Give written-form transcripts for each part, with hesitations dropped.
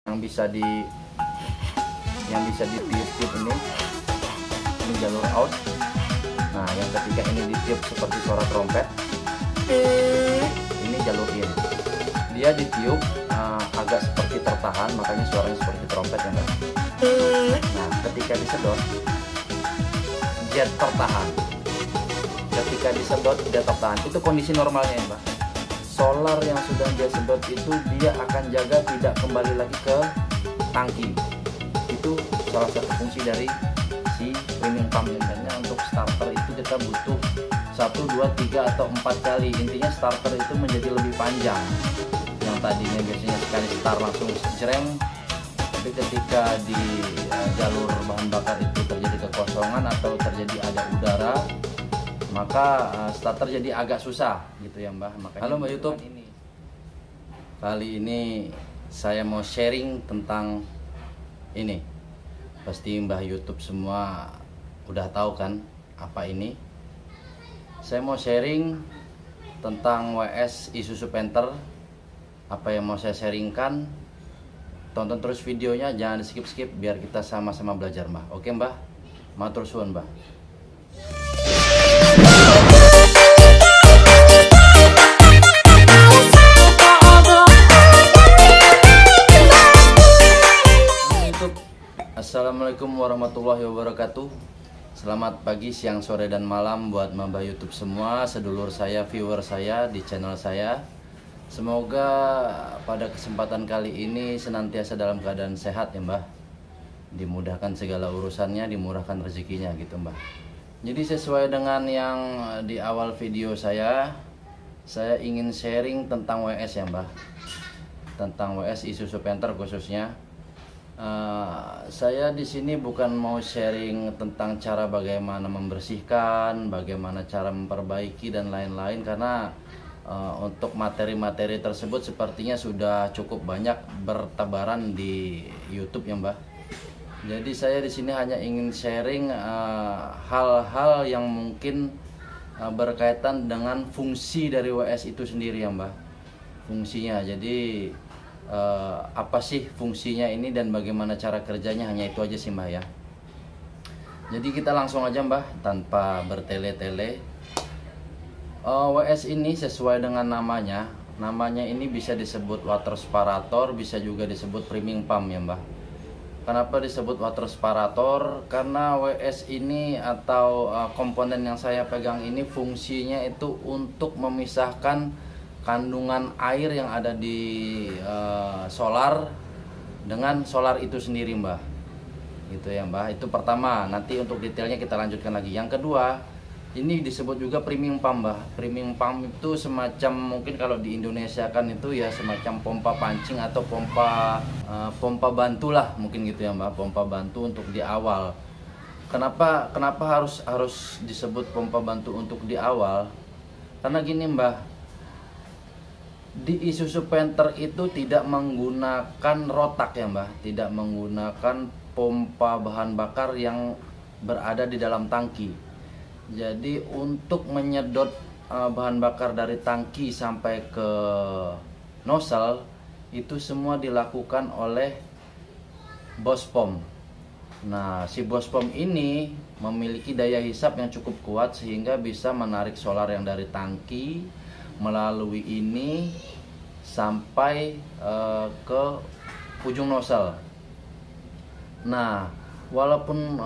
yang bisa ditiup-tiup ini jalur out. Nah, yang ketiga ini ditiup seperti suara trompet, ini jalur in. Dia ditiup agak seperti tertahan, makanya suaranya seperti trompet ya Mbak. Nah, ketika disedot dia tertahan, ketika disedot dia tertahan, itu kondisi normalnya ya Mbak. Solar yang sudah dia sedot itu dia akan jaga tidak kembali lagi ke tangki. Itu salah satu fungsi dari si priming pump. Biasanya untuk starter itu kita butuh 1, 2, 3 atau 4 kali. Intinya starter itu menjadi lebih panjang. Yang tadinya biasanya sekali start langsung jreng, tapi ketika di jalur bahan bakar itu terjadi kekosongan atau terjadi ada udara, maka starter jadi agak susah gitu ya Mbak. Makanya halo Mbak YouTube, kali ini saya mau sharing tentang ini. Pasti Mbak YouTube semua udah tahu kan apa ini. Saya mau sharing tentang WS Isuzu Panther. Apa yang mau saya sharingkan, tonton terus videonya, jangan di skip-skip biar kita sama-sama belajar Mbak. Oke Mbak, matur suwun Mbak. Assalamualaikum warahmatullahi wabarakatuh. Selamat pagi, siang, sore, dan malam buat Mbak YouTube semua, sedulur saya, viewer saya di channel saya. Semoga pada kesempatan kali ini senantiasa dalam keadaan sehat ya Mbak. Dimudahkan segala urusannya, dimurahkan rezekinya gitu Mbak. Jadi sesuai dengan yang di awal video saya ingin sharing tentang WS ya Mbak. Tentang WS Isuzu Panther khususnya. Saya di sini bukan mau sharing tentang cara bagaimana membersihkan, bagaimana cara memperbaiki dan lain-lain, karena untuk materi-materi tersebut sepertinya sudah cukup banyak bertebaran di YouTube ya Mbak. Jadi saya di sini hanya ingin sharing hal-hal yang mungkin berkaitan dengan fungsi dari WS itu sendiri ya Mbak. Fungsinya, jadi apa sih fungsinya ini dan bagaimana cara kerjanya, hanya itu aja sih Mbak ya. Jadi kita langsung aja Mbak, tanpa bertele-tele. WS ini sesuai dengan namanya ini bisa disebut water separator, bisa juga disebut priming pump ya Mbak. Kenapa disebut water separator? Karena WS ini atau komponen yang saya pegang ini fungsinya itu untuk memisahkan kandungan air yang ada di solar dengan solar itu sendiri Mbak, gitu ya Mbak. Itu pertama, nanti untuk detailnya kita lanjutkan lagi. Yang kedua, ini disebut juga priming pump Mbak. Priming pump itu semacam, mungkin kalau di Indonesia kan itu ya semacam pompa pancing atau pompa bantu lah mungkin gitu ya Mbak. Pompa bantu untuk di awal. Kenapa harus disebut pompa bantu untuk di awal? Karena gini Mbak, di Isuzu Panther itu tidak menggunakan rotak ya Mbak, tidak menggunakan pompa bahan bakar yang berada di dalam tangki. Jadi untuk menyedot bahan bakar dari tangki sampai ke nozzle itu semua dilakukan oleh bospom. Nah, si bospom ini memiliki daya hisap yang cukup kuat sehingga bisa menarik solar yang dari tangki melalui ini sampai ke ujung nozzle. Nah, walaupun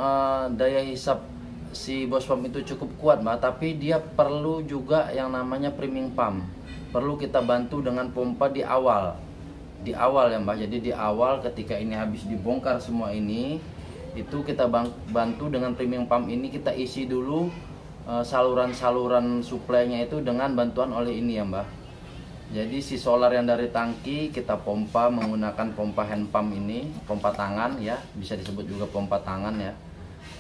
daya hisap si bospom itu cukup kuat Mbak, tapi dia perlu juga yang namanya priming pump. Perlu kita bantu dengan pompa di awal ya Mbak. Jadi di awal ketika ini habis dibongkar semua ini, itu kita bantu dengan priming pump ini, kita isi dulu saluran-saluran suplainya itu dengan bantuan oleh ini ya Mbak. Jadi si solar yang dari tangki kita pompa menggunakan pompa hand pump ini, pompa tangan ya, bisa disebut juga pompa tangan ya.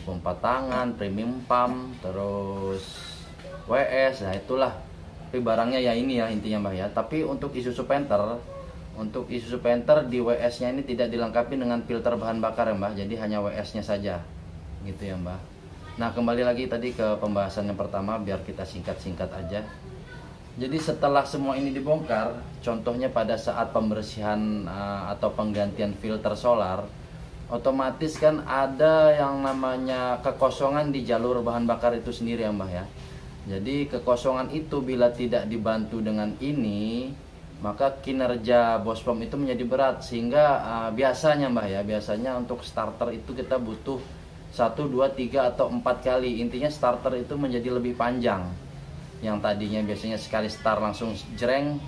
Pompa tangan, premium pump, terus WS, nah itulah. Tapi barangnya ya ini ya intinya Mbak ya. Tapi untuk Isuzu Panther di WS-nya ini tidak dilengkapi dengan filter bahan bakar ya Mbak. Jadi hanya WS-nya saja, gitu ya Mbak. Nah, kembali lagi tadi ke pembahasan yang pertama biar kita singkat-singkat aja. Jadi setelah semua ini dibongkar, contohnya pada saat pembersihan atau penggantian filter solar, otomatis kan ada yang namanya kekosongan di jalur bahan bakar itu sendiri ya Mbah ya. Jadi kekosongan itu bila tidak dibantu dengan ini, maka kinerja bospom itu menjadi berat, sehingga biasanya Mbah ya, biasanya untuk starter itu kita butuh 1, 2, 3 atau 4 kali. Intinya starter itu menjadi lebih panjang. Yang tadinya biasanya sekali start langsung jreng,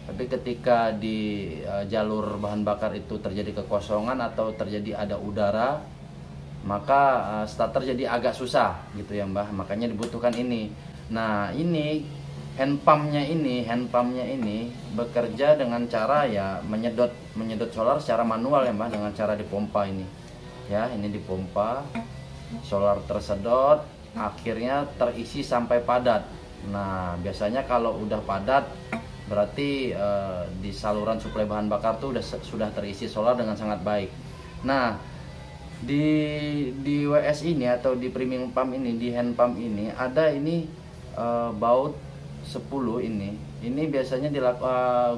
tapi ketika di jalur bahan bakar itu terjadi kekosongan atau terjadi ada udara, maka starter jadi agak susah gitu ya Mbah. Makanya dibutuhkan ini. Nah, ini hand pumpnya ini bekerja dengan cara ya menyedot solar secara manual ya Mbah, dengan cara dipompa ini. Ya, ini dipompa, solar tersedot, akhirnya terisi sampai padat. Nah, biasanya kalau udah padat berarti di saluran suplai bahan bakar tuh sudah terisi solar dengan sangat baik. Nah, di WS ini atau di premium pump ini, di hand pump ini ada ini baut 10 ini. Ini biasanya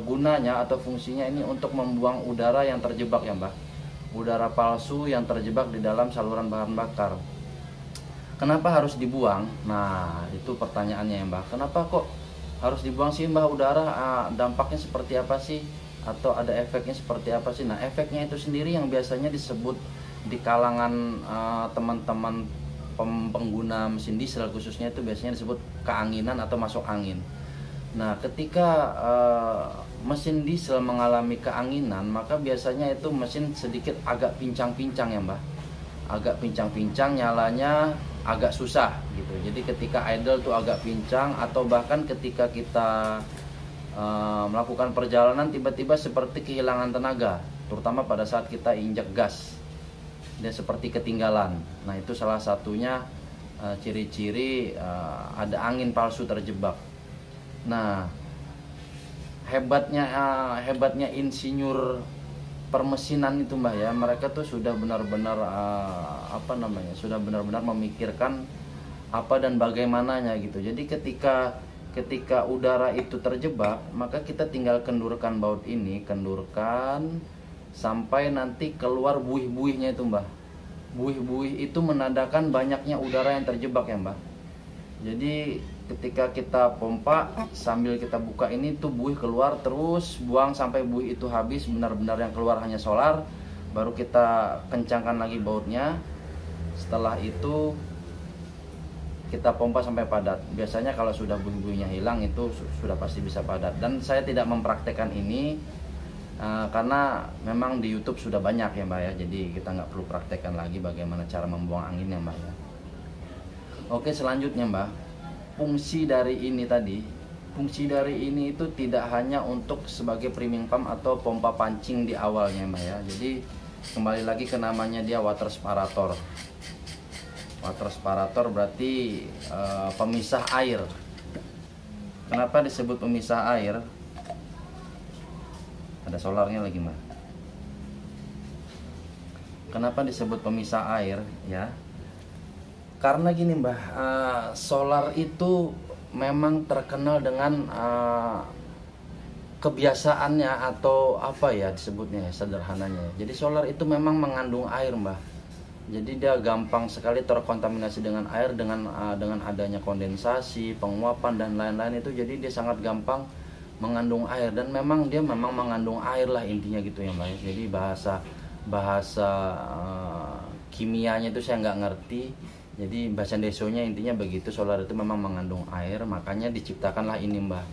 gunanya atau fungsinya ini untuk membuang udara yang terjebak ya Mbak. Udara palsu yang terjebak di dalam saluran bahan bakar. Kenapa harus dibuang? Nah, itu pertanyaannya ya Mbak. Kenapa kok harus dibuang sih Mbak udara? Dampaknya seperti apa sih? Atau ada efeknya seperti apa sih? Nah, efeknya itu sendiri yang biasanya disebut di kalangan teman-teman pengguna mesin diesel khususnya, itu biasanya disebut keanginan atau masuk angin. Nah, ketika mesin diesel mengalami keanginan, maka biasanya itu mesin sedikit agak pincang-pincang ya Mbak. Agak pincang-pincang, nyalanya agak susah gitu. Jadi ketika idle tuh agak pincang, atau bahkan ketika kita melakukan perjalanan tiba-tiba seperti kehilangan tenaga, terutama pada saat kita injak gas, dia seperti ketinggalan. Nah, itu salah satunya ciri-ciri ada angin palsu terjebak. Nah, hebatnya insinyur permesinan itu Mbah ya, mereka tuh sudah benar-benar sudah benar-benar memikirkan apa dan bagaimananya gitu. Jadi ketika udara itu terjebak, maka kita tinggal kendurkan baut ini, kendurkan sampai nanti keluar buih-buihnya itu Mbah. Buih-buih itu menandakan banyaknya udara yang terjebak ya Mbah. Jadi ketika kita pompa sambil kita buka ini tuh buih keluar, terus buang sampai buih itu habis, benar-benar yang keluar hanya solar. Baru kita kencangkan lagi bautnya. Setelah itu kita pompa sampai padat. Biasanya kalau sudah buih-buihnya hilang itu sudah pasti bisa padat. Dan saya tidak mempraktekkan ini karena memang di YouTube sudah banyak ya Mbak ya. Jadi kita nggak perlu praktekkan lagi bagaimana cara membuang angin ya Mbak ya. Oke, selanjutnya Mbak, fungsi dari ini itu tidak hanya untuk sebagai priming pump atau pompa pancing di awalnya Mbak ya. Jadi kembali lagi ke namanya, dia water separator. Water separator berarti pemisah air. Kenapa disebut pemisah air? Ada solarnya lagi Mbak. Kenapa disebut pemisah air ya? Karena gini Mbah, solar itu memang terkenal dengan kebiasaannya, atau apa ya disebutnya sederhananya. Jadi solar itu memang mengandung air Mbah. Jadi dia gampang sekali terkontaminasi dengan air, dengan adanya kondensasi, penguapan dan lain-lain itu. Jadi dia sangat gampang mengandung air, dan memang dia mengandung air lah intinya gitu ya Mbak. Jadi bahasa kimianya itu saya nggak ngerti. Jadi bahasa desonya intinya begitu, solar itu memang mengandung air, makanya diciptakanlah ini Mbah.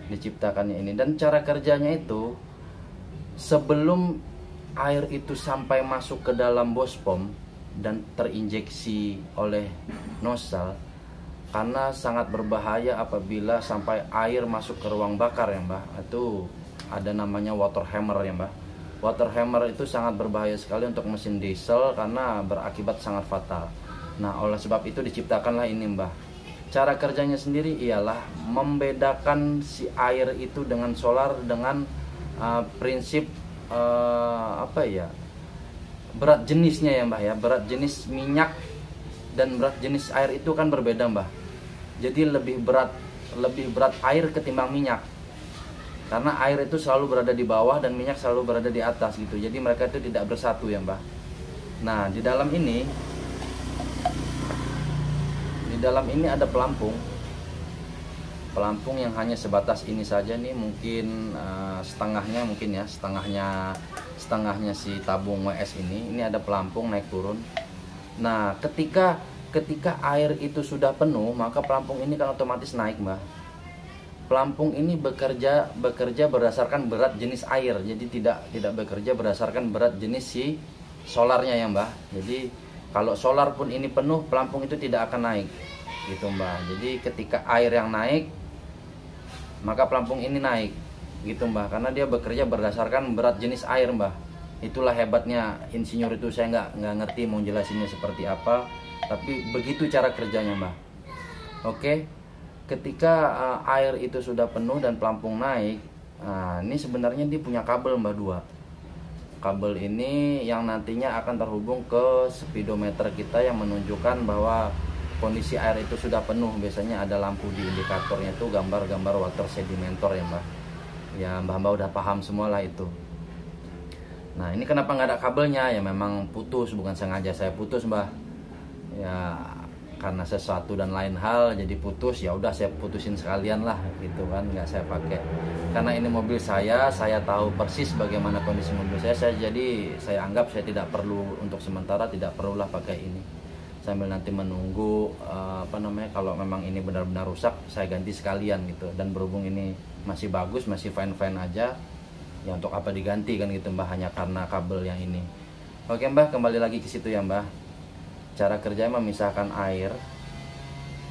Diciptakannya ini, dan cara kerjanya itu sebelum air itu sampai masuk ke dalam bospom dan terinjeksi oleh nozzle, karena sangat berbahaya apabila sampai air masuk ke ruang bakar ya Mbah. Itu ada namanya water hammer ya Mbah. Water hammer itu sangat berbahaya sekali untuk mesin diesel karena berakibat sangat fatal. Nah, oleh sebab itu diciptakanlah ini Mbah. Cara kerjanya sendiri ialah membedakan si air itu dengan solar dengan prinsip berat jenisnya ya Mbah ya. Berat jenis minyak dan berat jenis air itu kan berbeda Mbah. Jadi lebih berat lebih berat air ketimbang minyak. Karena air itu selalu berada di bawah dan minyak selalu berada di atas gitu. Jadi mereka itu tidak bersatu ya Mbah. Nah, di dalam ini ada pelampung. Pelampung yang hanya sebatas ini saja nih, mungkin setengahnya si tabung WS ini. Ini ada pelampung naik turun. Nah, ketika air itu sudah penuh, maka pelampung ini kan otomatis naik, Mbah. Pelampung ini bekerja berdasarkan berat jenis air, jadi tidak bekerja berdasarkan berat jenis si solarnya ya Mbah. Jadi kalau solar pun ini penuh, pelampung itu tidak akan naik, gitu Mbah. Jadi ketika air yang naik, maka pelampung ini naik, gitu Mbah. Karena dia bekerja berdasarkan berat jenis air Mbah. Itulah hebatnya insinyur itu, saya nggak ngerti mau jelasinnya seperti apa, tapi begitu cara kerjanya Mbah. Oke. Ketika air itu sudah penuh dan pelampung naik, ini sebenarnya dia punya kabel Mbah, 2. Kabel ini yang nantinya akan terhubung ke speedometer kita yang menunjukkan bahwa kondisi air itu sudah penuh. Biasanya ada lampu di indikatornya itu gambar-gambar water sedimentor ya Mbah. Ya Mbah udah paham semua lah itu. Nah, ini kenapa nggak ada kabelnya? Ya memang putus, bukan sengaja saya putus Mbah. Ya karena sesuatu dan lain hal jadi putus, ya udah saya putusin sekalian lah gitu kan, nggak saya pakai. Karena ini mobil saya tahu persis bagaimana kondisi mobil saya, jadi saya anggap saya tidak perlu, untuk sementara tidak perlulah pakai ini, sambil nanti menunggu kalau memang ini benar-benar rusak saya ganti sekalian gitu. Dan berhubung ini masih bagus, masih fine aja, ya untuk apa diganti kan gitu Mbah, hanya karena kabel yang ini. Oke Mbah, kembali lagi ke situ ya Mbah. Cara kerjanya memisahkan air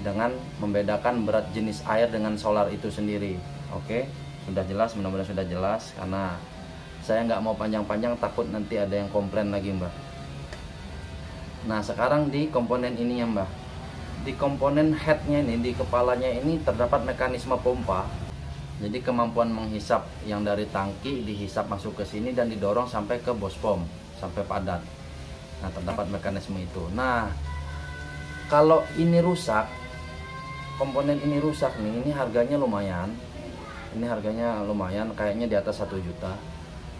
dengan membedakan berat jenis air dengan solar itu sendiri. Oke, sudah jelas, mudah-mudahan sudah jelas. Karena saya nggak mau panjang-panjang, takut nanti ada yang komplain lagi Mbah. Nah, sekarang di komponen ini ya Mbah, di komponen headnya ini, di kepalanya ini terdapat mekanisme pompa. Jadi kemampuan menghisap yang dari tangki dihisap masuk ke sini dan didorong sampai ke bos pom, sampai padat. Nah, terdapat mekanisme itu. Nah, kalau ini rusak, komponen ini rusak nih, ini harganya lumayan. Ini harganya lumayan, kayaknya di atas 1 juta.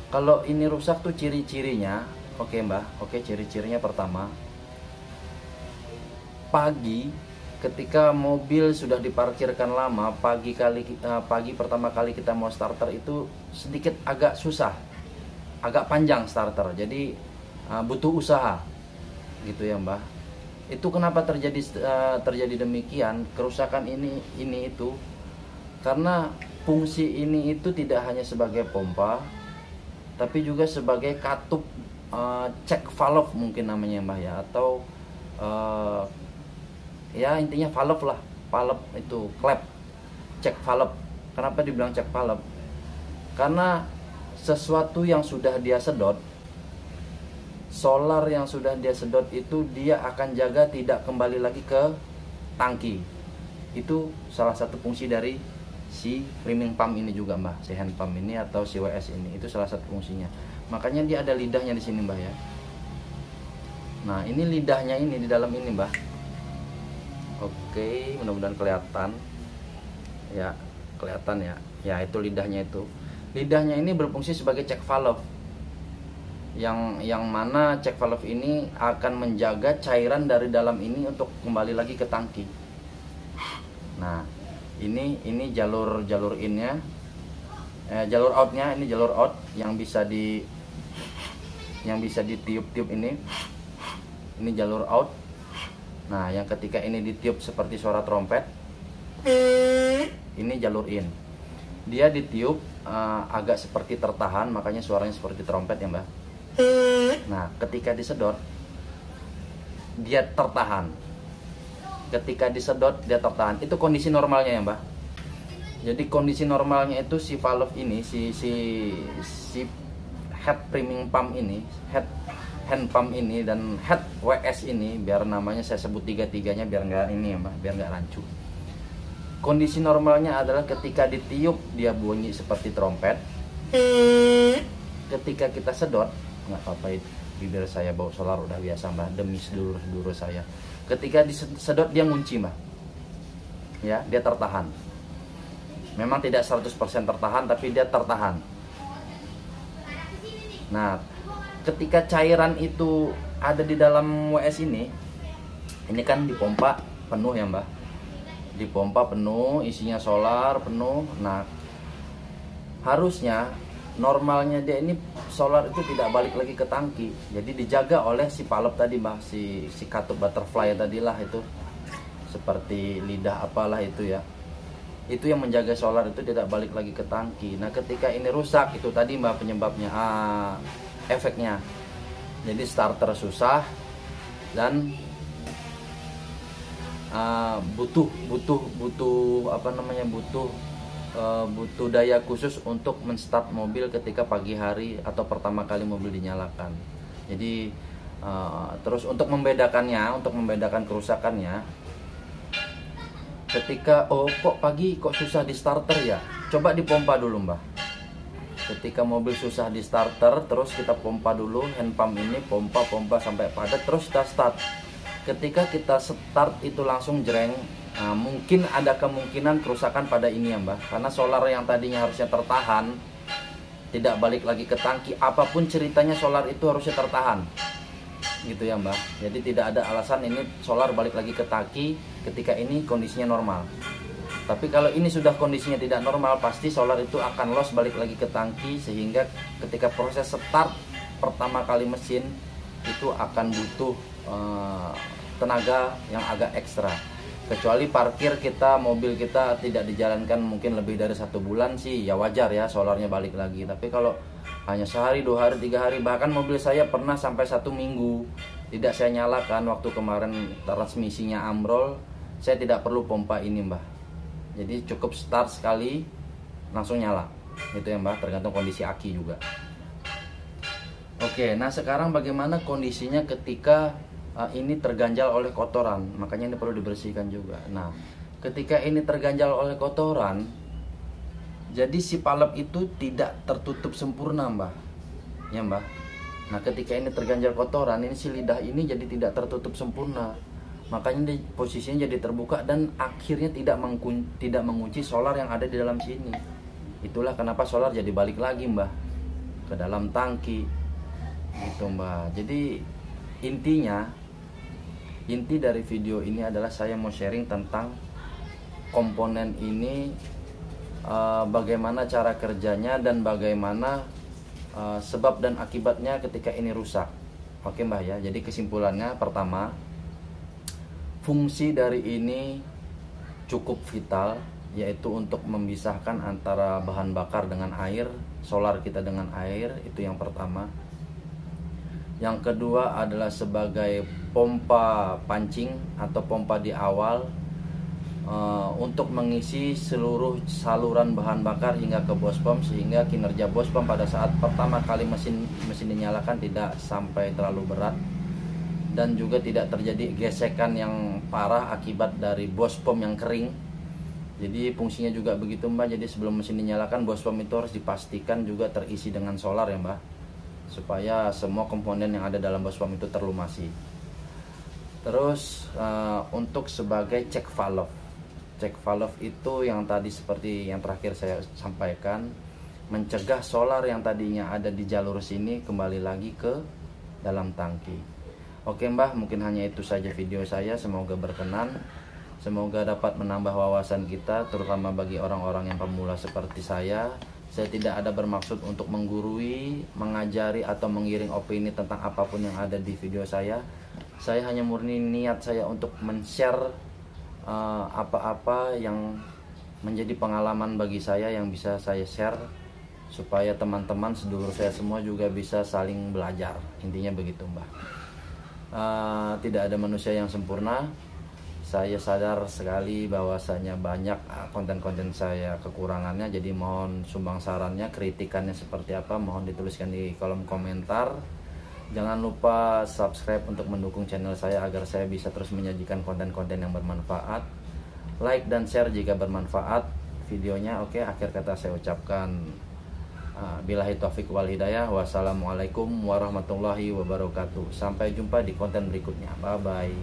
Kalau ini rusak tuh ciri-cirinya, oke Mbah, oke, ciri-cirinya pertama, pagi ketika mobil sudah diparkirkan lama, pagi pertama kali kita mau starter itu sedikit agak susah, agak panjang starter. Jadi butuh usaha gitu ya Mbah. Itu kenapa terjadi demikian, kerusakan ini itu karena fungsi ini itu tidak hanya sebagai pompa, tapi juga sebagai katup cek valve mungkin namanya Mbah ya, atau ya intinya valve lah, valve itu klep, cek valve. Kenapa dibilang cek valve? Karena sesuatu yang sudah dia sedot, solar yang sudah dia sedot itu, dia akan jaga tidak kembali lagi ke tangki. Itu salah satu fungsi dari si priming pump ini juga Mbah, si hand pump ini atau si WS ini, itu salah satu fungsinya. Makanya dia ada lidahnya di sini Mbah ya. Nah, ini lidahnya ini di dalam ini Mbah. Oke, mudah-mudahan kelihatan. Ya, kelihatan ya. Ya, itu lidahnya itu. Lidahnya ini berfungsi sebagai cek valve. Yang mana cek valve ini akan menjaga cairan dari dalam ini untuk kembali lagi ke tangki. Nah, ini jalur innya, jalur outnya, ini jalur out yang bisa ditiup-tiup ini jalur out. Nah, yang ketika ini ditiup seperti suara trompet, ini jalur in. Dia ditiup agak seperti tertahan, makanya suaranya seperti trompet ya Mbak. Nah, ketika disedot dia tertahan. Ketika disedot dia tertahan. Itu kondisi normalnya ya, Mbak. Jadi kondisi normalnya itu si valve ini, si head priming pump ini, hand pump ini dan head WS ini, biar namanya saya sebut tiga-tiganya biar nggak ini ya, Mbak, biar nggak rancu. Kondisi normalnya adalah ketika ditiup dia bunyi seperti trompet. Ketika kita sedot, nggak apa-apa, bibir saya bau solar udah biasa Mbak, demi sedulur-sedulur saya. Ketika disedot dia ngunci Mbak, ya dia tertahan. Memang tidak 100% tertahan, tapi dia tertahan. Nah, ketika cairan itu ada di dalam WS ini kan dipompa penuh ya Mbak. Dipompa penuh, isinya solar penuh. Nah, harusnya normalnya dia ini solar itu tidak balik lagi ke tangki. Jadi dijaga oleh si palep tadi Mbak, si katup butterfly tadilah itu. Seperti lidah apalah itu ya. Itu yang menjaga solar itu tidak balik lagi ke tangki. Nah, ketika ini rusak, itu tadi Mbak penyebabnya, efeknya. Jadi starter susah dan butuh daya khusus untuk menstart mobil ketika pagi hari atau pertama kali mobil dinyalakan. Jadi terus untuk membedakan kerusakannya, ketika kok pagi kok susah di starter ya, coba dipompa dulu Mbak. Ketika mobil susah di starter, terus kita pompa dulu hand pump ini, pompa sampai padat, terus kita start. Ketika kita start itu langsung jreng, mungkin ada kemungkinan kerusakan pada ini ya Mbak, karena solar yang tadinya harusnya tertahan tidak balik lagi ke tangki. Apapun ceritanya solar itu harusnya tertahan gitu ya Mbak. Jadi tidak ada alasan ini solar balik lagi ke tangki ketika ini kondisinya normal. Tapi kalau ini sudah kondisinya tidak normal, pasti solar itu akan loss balik lagi ke tangki, sehingga ketika proses start pertama kali mesin itu akan butuh tenaga yang agak ekstra. Kecuali parkir mobil kita tidak dijalankan mungkin lebih dari 1 bulan sih ya wajar ya solarnya balik lagi. Tapi kalau hanya sehari, 2 hari, 3 hari, bahkan mobil saya pernah sampai 1 minggu tidak saya nyalakan. Waktu kemarin transmisinya ambrol, saya tidak perlu pompa ini Mbak. Jadi cukup start sekali langsung nyala. Itu ya Mbak, tergantung kondisi aki juga. Oke, nah sekarang bagaimana kondisinya ketika ini terganjal oleh kotoran? Makanya ini perlu dibersihkan juga. Nah, ketika ini terganjal oleh kotoran, jadi si palep itu tidak tertutup sempurna Mbak, ya Mbak. Nah, ketika ini terganjal kotoran, ini si lidah ini jadi tidak tertutup sempurna. Makanya posisinya jadi terbuka dan akhirnya tidak mengunci solar yang ada di dalam sini. Itulah kenapa solar jadi balik lagi Mbak ke dalam tangki gitu Mbak. Jadi inti dari video ini adalah saya mau sharing tentang komponen ini, bagaimana cara kerjanya dan bagaimana sebab dan akibatnya ketika ini rusak. Oke Mbak ya. Jadi kesimpulannya, pertama, fungsi dari ini cukup vital, yaitu untuk memisahkan antara bahan bakar dengan air, solar kita dengan air. Itu yang pertama. Yang kedua adalah sebagai pompa pancing atau pompa di awal, untuk mengisi seluruh saluran bahan bakar hingga ke bos pump, sehingga kinerja bos pump pada saat pertama kali mesin dinyalakan tidak sampai terlalu berat dan juga tidak terjadi gesekan yang parah akibat dari bos pump yang kering. Jadi fungsinya juga begitu Mbak. Jadi sebelum mesin dinyalakan, bos pump itu harus dipastikan juga terisi dengan solar ya Mbak, supaya semua komponen yang ada dalam bos pump itu terlumasi. Terus untuk sebagai cek valve itu yang tadi seperti yang terakhir saya sampaikan, mencegah solar yang tadinya ada di jalur sini kembali lagi ke dalam tangki. Oke Mbak, mungkin hanya itu saja video saya. Semoga berkenan, semoga dapat menambah wawasan kita, terutama bagi orang-orang yang pemula seperti saya. Saya tidak ada bermaksud untuk menggurui, mengajari, atau mengiring opini tentang apapun yang ada di video saya. Saya hanya murni niat saya untuk men-share apa-apa yang menjadi pengalaman bagi saya yang bisa saya share, supaya teman-teman sedulur saya semua juga bisa saling belajar. Intinya begitu Mbak. Tidak ada manusia yang sempurna. Saya sadar sekali bahwasanya banyak konten-konten saya kekurangannya. Jadi mohon sumbang sarannya, kritikannya seperti apa, mohon dituliskan di kolom komentar. Jangan lupa subscribe untuk mendukung channel saya agar saya bisa terus menyajikan konten-konten yang bermanfaat. Like dan share jika bermanfaat videonya. Oke, akhir kata saya ucapkan billahi taufiq wal hidayah. Wassalamualaikum warahmatullahi wabarakatuh. Sampai jumpa di konten berikutnya. Bye bye.